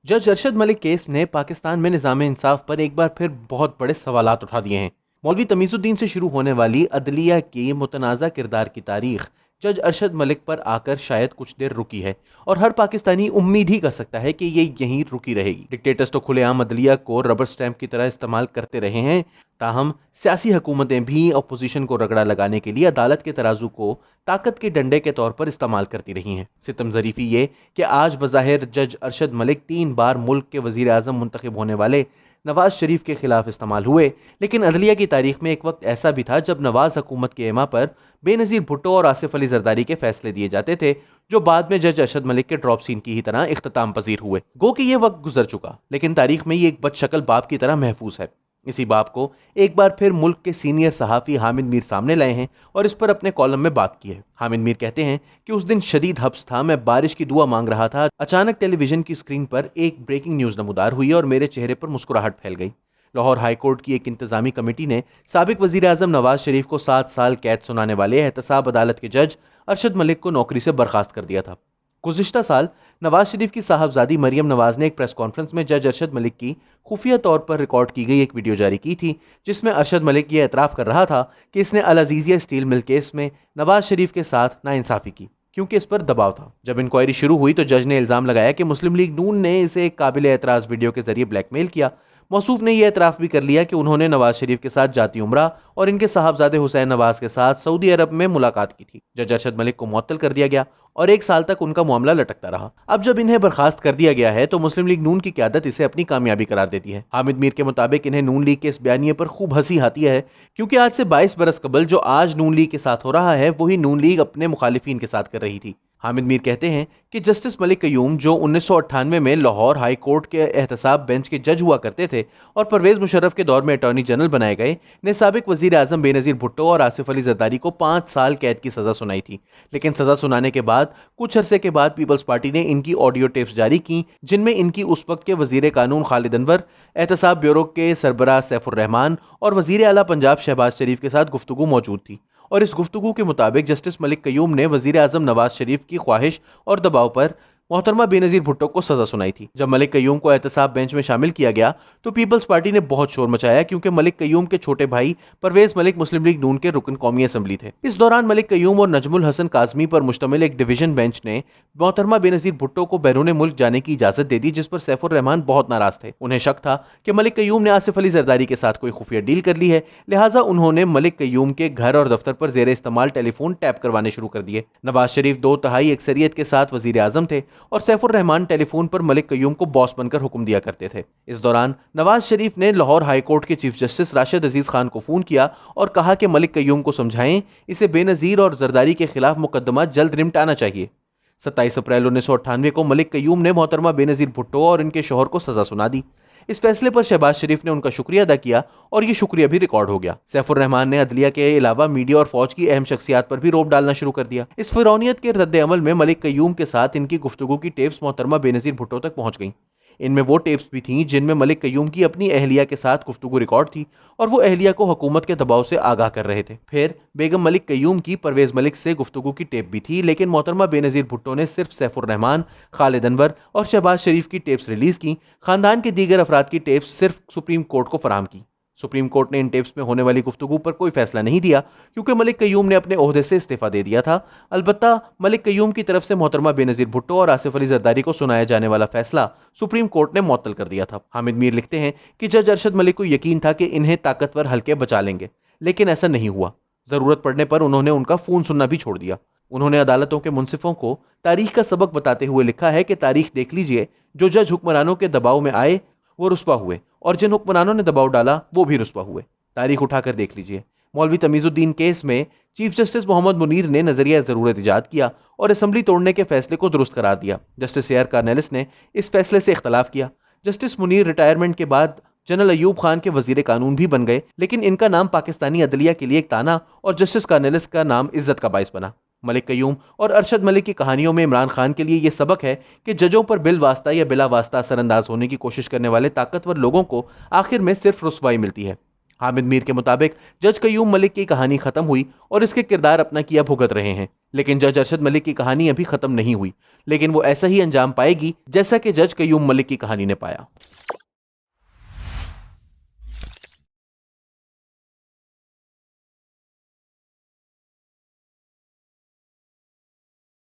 जज अरशद मलिक केस ने पाकिस्तान में निज़ाम इंसाफ पर एक बार फिर बहुत बड़े सवालात उठा दिए हैं। मौलवी तमीजुद्दीन से शुरू होने वाली अदलिया की मुतनाज़ा किरदार की तारीख जज अरशद मलिक पर आकर शायद कुछ देर रुकी है, और हर पाकिस्तानी उम्मीद ही कर सकता है कि ये यहीं रुकी रहेगी। डिक्टेटर्स तो खुलेआम अदलिया को रबर स्टैंप की तरह इस्तेमाल करते रहे हैं, ताहम सियासी हुकूमतें भी अपोजिशन को रगड़ा लगाने के लिए अदालत के तराजू को ताकत के डंडे के तौर पर इस्तेमाल करती रही हैं। सितम ज़रीफ़ी ये कि आज बज़ाहिर जज अरशद मलिक 3 बार मुल्क के वज़ीर आज़म मुंतखब होने वाले नवाज शरीफ के खिलाफ इस्तेमाल हुए, लेकिन अदलिया की तारीख में एक वक्त ऐसा भी था जब नवाज हुकूमत के एमा पर बेनज़ीर भुट्टो और आसिफ अली जरदारी के फैसले दिए जाते थे, जो बाद में जज अरशद मलिक के ड्रॉप सीन की ही तरह इख्तिताम पजीर हुए। गो कि यह वक्त गुजर चुका, लेकिन तारीख में ये एक बदशक्ल बाप की तरह महफूज है। इसी बाप को एक बार फिर मुल्क के सीनियर सहाफ़ी हामिद मीर सामने लाए हैं और इस पर अपने कॉलम में बात की है। हामिद मीर कहते हैं कि उस दिन शदीद हब्स था, मैं बारिश की दुआ मांग रहा था, अचानक टेलीविजन की स्क्रीन पर एक ब्रेकिंग न्यूज़ नमूदार हुई और मेरे चेहरे पर मुस्कुराहट फैल गई। लाहौर हाई कोर्ट की एक इंतजामी कमेटी ने साबिक वजीर आजम नवाज शरीफ को 7 साल कैद सुनाने वाले एहतसाब अदालत के जज अरशद मलिक को नौकरी से बर्खास्त कर दिया था। गुज़िश्ता साल नवाज शरीफ की साहबजादी मरियम नवाज ने एक प्रेस कॉन्फ्रेंस में जज अरशद मलिक की खुफिया तौर पर रिकॉर्ड की गई एक वीडियो जारी की थी, जिसमें अरशद मलिक ये एतराफ़ कर रहा था कि इसने अल अजीज़िया स्टील मिल केस में नवाज शरीफ के साथ नाइंसाफ़ी की, क्योंकि इस पर दबाव था। जब इंक्वायरी शुरू हुई तो जज ने इल्ज़ाम लगाया कि मुस्लिम लीग नून ने इसे एक काबिल एतराज़ वीडियो के जरिए ब्लैकमेल किया। मौसूफ ने यह एतराफ़ भी कर लिया कि उन्होंने नवाज शरीफ के साथ जाती उम्रा और इनके साहबजादे हुसैन नवाज के साथ सऊदी अरब में मुलाकात की थी। जज अरशद मलिक को मुअत्तल कर दिया गया और 1 साल तक उनका मामला लटकता रहा। अब जब इन्हें बर्खास्त कर दिया गया है तो मुस्लिम लीग नून की क़यादत इसे अपनी कामयाबी करार देती है। हामिद मीर के मुताबिक इन्हें नून लीग के इस बयानिए पर खूब हंसी आती है, क्योंकि आज से 22 बरस कबल जो आज नून लीग के साथ हो रहा है वही नून लीग अपने मुखालिफिन के साथ कर रही थी। हामिद मीर कहते हैं कि जस्टिस मलिक कयूम, जो 1998 में लाहौर हाई कोर्ट के एहतसाब बेंच के जज हुआ करते थे और परवेज मुशर्रफ के दौर में अटॉर्नी जनरल बनाए गए, ने साबिक वजीर आजम बेनज़ीर भुट्टो और आसिफ अली जरदारी को 5 साल कैद की सजा सुनाई थी। लेकिन सजा सुनाने के बाद कुछ अरसे के बाद पीपल्स पार्टी ने इनकी ऑडियो टेप्स जारी की, जिनमें इनकी उस वक्त के वजीर कानून खालिद अनवर, एहतसाब ब्यूरो के सरबराह सैफुर रहमान और वजीर आला पंजाब शहबाज शरीफ के साथ गुफ्तगू मौजूद थी। और इस गुफ्तगू के मुताबिक जस्टिस मलिक कयूम ने वजीर आजम नवाज शरीफ की ख्वाहिश और दबाव पर मोहतरमा बेनज़ीर भुट्टो को सजा सुनाई थी। जब मलिक कयूम को एहतसाब बेंच में शामिल किया गया तो पीपल्स पार्टी ने बहुत शोर मचाया, क्योंकि मलिक कयूम के छोटे भाई परवेज मलिक मुस्लिम लीग नून के रुकन कौमी असम्बली थे। इस दौरान मलिक कयूम और नजमुल हसन काजमी पर मुश्तमिल एक डिवीजन बेंच ने मोहतरमा बेनज़ीर भुट्टो को बैरून मुल्क जाने की इजाजत दे दी, जिस पर सैफुर रहमान बहुत नाराज थे। उन्हें शक था कि मलिक कयूम ने आसिफ अली जरदारी के साथ कोई खुफिया डील कर ली है, लिहाजा उन्होंने मलिक कयूम के घर और दफ्तर पर जेर इस्तेमाल टेलीफोन टैप करवाने शुरू कर दिए। नवाज शरीफ 2/3 अक्सरियत के साथ वजीर आजम थे और सैफुर रहमान टेलीफोन पर मलिक कयूम को बॉस बनकर हुक्म दिया करते थे। इस दौरान नवाज शरीफ ने लाहौर हाई कोर्ट के चीफ जस्टिस राशिद अजीज खान को फोन किया और कहा कि मलिक कयूम को समझाएं, इसे बेनज़ीर और जरदारी के खिलाफ मुकदमा जल्द निपटाना चाहिए। 27 अप्रैल 1998 को मलिक कयूम ने मोहतरमा बेनज़ीर भुट्टो और इनके शौहर को सजा सुना दी। इस फैसले पर शहबाज शरीफ ने उनका शुक्रिया अदा किया और ये शुक्रिया भी रिकॉर्ड हो गया। सैफुर रहमान ने अदलिया के अलावा मीडिया और फौज की अहम शख्सियात पर भी रोब डालना शुरू कर दिया। इस फिरौनियत के रद्द अमल में मलिक कयूम के साथ इनकी गुफ्तगू की टेप्स मोहतरमा बेनज़ीर भुट्टो तक पहुंच गईं। इनमें वो टेप्स भी थीं जिनमें मलिक कयूम की अपनी अहलिया के साथ गुफ्तगू रिकॉर्ड थी और वो अहलिया को हुकूमत के दबाव से आगाह कर रहे थे। फिर बेगम मलिक कयूम की परवेज मलिक से गुफ्तगू की टेप भी थी, लेकिन मोहतरमा बेनज़ीर भुट्टो ने सिर्फ सैफुर रहमान, खालिद अनवर और शहबाज शरीफ की टेप्स रिलीज की। खानदान के दीगर अफराद की टेप्स सिर्फ सुप्रीम कोर्ट को फराहम की। सुप्रीम कोर्ट ने इन टेप्स में होने वाली गुफ्तगू पर कोई फैसला नहीं दिया, क्योंकि मलिक कयूम ने अपने ओहदे से इस्तीफा दे दिया था। अलबत्ता मलिक कयूम की तरफ से मोहतरमा बेनज़ीर भुट्टो और आसिफ अली जरदारी को सुनाया जाने वाला फैसला सुप्रीम कोर्ट ने मुअत्तल कर दिया था। हामिद मीर लिखते हैं कि जज अरशद मलिक को यकीन था कि इन्हें ताकतवर हल्के बचा लेंगे, लेकिन ऐसा नहीं हुआ। जरूरत पड़ने पर उन्होंने उनका फोन सुनना भी छोड़ दिया। उन्होंने अदालतों के मुंसिफों को तारीख का सबक बताते हुए लिखा है कि तारीख देख लीजिए, जो जज हुक्मरानों के दबाव में आए वो रुस्वा हुए और जिन हुक्मरानों ने दबाव डाला वो भी रुस्वा हुए। तारीख उठाकर देख लीजिए। मौलवी तमीजुद्दीन केस में चीफ जस्टिस मोहम्मद मुनीर ने नजरिया ज़रूरत इजाद किया और असेंबली तोड़ने के फैसले को दुरुस्त करार दिया। जस्टिस ए आर कार्नेलिस ने इस फैसले से इख्तलाफ किया। जस्टिस मुनीर रिटायरमेंट के बाद जनरल अयूब खान के वजीर कानून भी बन गए, लेकिन इनका नाम पाकिस्तानी अदलिया के लिए एक ताना और जस्टिस कार्नेलिस का नाम इज्जत का बाइस बना। मलिक कयूम और अरशद मलिक की कहानियों में इमरान खान के लिए यह सबक है कि जजों पर बिल वास्ता या बिला वास्ता असरअंदाज होने की कोशिश करने वाले ताकतवर लोगों को आखिर में सिर्फ रुसवाई मिलती है। حامد میر کے مطابق جج قیوم ملک کی کہانی ختم ہوئی اور اس کے کردار اپنا کیا بھگت رہے ہیں، لیکن جج ارشد ملک کی کہانی ابھی ختم نہیں ہوئی، لیکن وہ ایسا ہی انجام پائے گی جیسا کہ جج قیوم ملک کی کہانی نے پایا۔